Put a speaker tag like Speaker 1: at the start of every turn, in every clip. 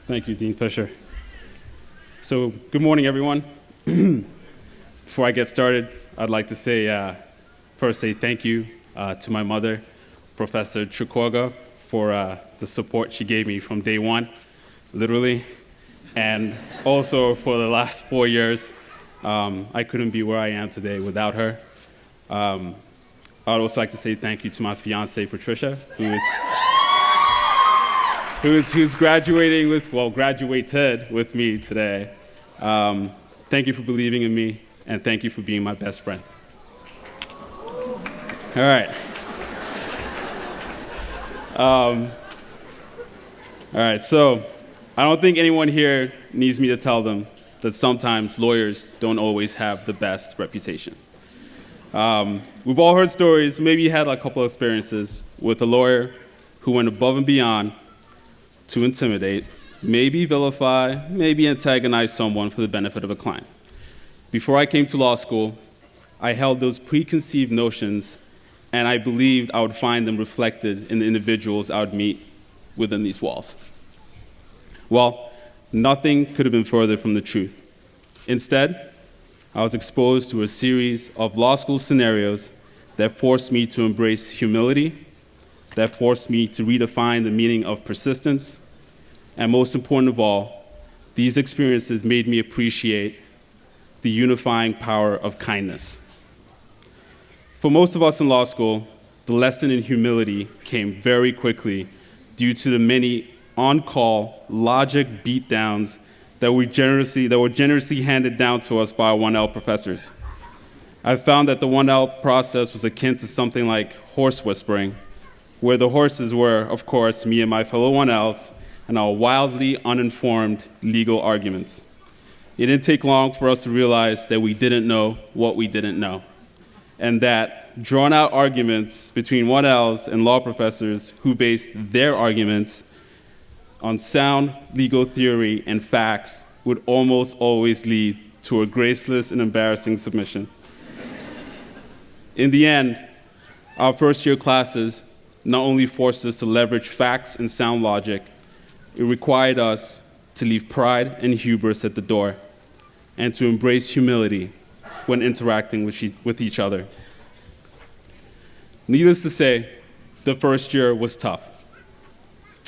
Speaker 1: Thank you, Dean Fisher. So, good morning, everyone. Before I get started, I'd like to first say thank you to my mother, Professor Chukwuoga, for the support she gave me from day one, literally, and also for the last 4 years. I couldn't be where I am today without her. I'd also like to say thank you to my fiancée, Patricia, who's graduated with me today. Thank you for believing in me, and thank you for being my best friend. All right. All right, so I don't think anyone here needs me to tell them that sometimes lawyers don't always have the best reputation. We've all heard stories, maybe you had a couple of experiences with a lawyer who went above and beyond to intimidate, maybe vilify, maybe antagonize someone for the benefit of a client. Before I came to law school, I held those preconceived notions, and I believed I would find them reflected in the individuals I would meet within these walls. Well, nothing could have been further from the truth. Instead, I was exposed to a series of law school scenarios that forced me to embrace humility, that forced me to redefine the meaning of persistence, and most important of all, these experiences made me appreciate the unifying power of kindness. For most of us in law school, the lesson in humility came very quickly due to the many on-call logic beatdowns that were generously handed down to us by our 1L professors. I found that the 1L process was akin to something like horse whispering, where the horses were, of course, me and my fellow 1Ls, and our wildly uninformed legal arguments. It didn't take long for us to realize that we didn't know what we didn't know, and that drawn-out arguments between 1Ls and law professors who based their arguments on sound legal theory and facts would almost always lead to a graceless and embarrassing submission. In the end, our first-year classes not only forced us to leverage facts and sound logic, it required us to leave pride and hubris at the door and to embrace humility when interacting with each other. Needless to say, the first year was tough.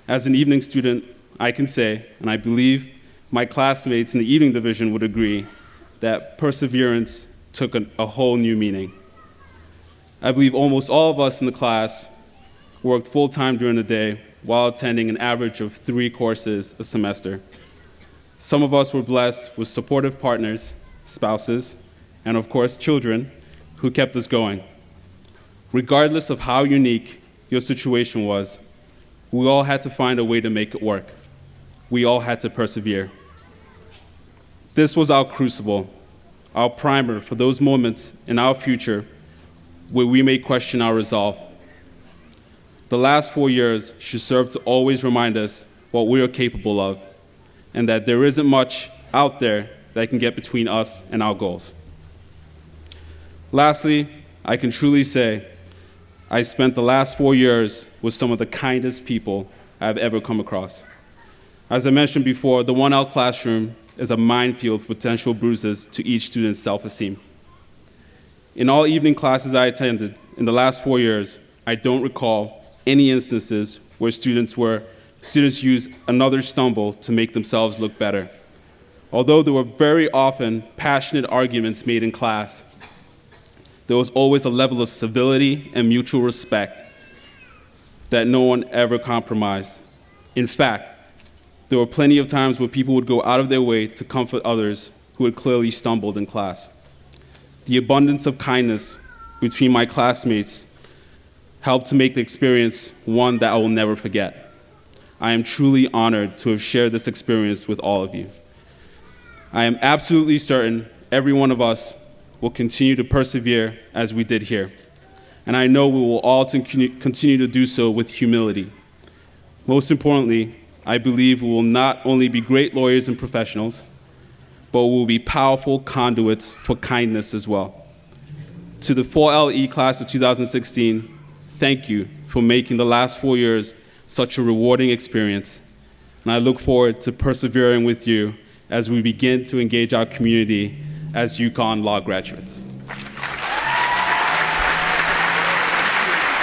Speaker 1: As an evening student, I can say, and I believe my classmates in the evening division would agree, that perseverance took a whole new meaning. I believe almost all of us in the class worked full-time during the day while attending an average of 3 courses a semester. Some of us were blessed with supportive partners, spouses, and of course children who kept us going. Regardless of how unique your situation was, we all had to find a way to make it work. We all had to persevere. This was our crucible, our primer for those moments in our future where we may question our resolve. The last 4 years should serve to always remind us what we are capable of, and that there isn't much out there that can get between us and our goals. Lastly, I can truly say I spent the last 4 years with some of the kindest people I've ever come across. As I mentioned before, the 1L classroom is a minefield of potential bruises to each student's self-esteem. In all evening classes I attended in the last 4 years, I don't recall any instances where students used another stumble to make themselves look better. Although there were very often passionate arguments made in class, there was always a level of civility and mutual respect that no one ever compromised. In fact, there were plenty of times where people would go out of their way to comfort others who had clearly stumbled in class. The abundance of kindness between my classmates helped to make the experience one that I will never forget. I am truly honored to have shared this experience with all of you. I am absolutely certain every one of us will continue to persevere as we did here. And I know we will all continue to do so with humility. Most importantly, I believe we will not only be great lawyers and professionals, but we will be powerful conduits for kindness as well. To the 4LE class of 2016, thank you for making the last 4 years such a rewarding experience. And I look forward to persevering with you as we begin to engage our community as UConn Law graduates.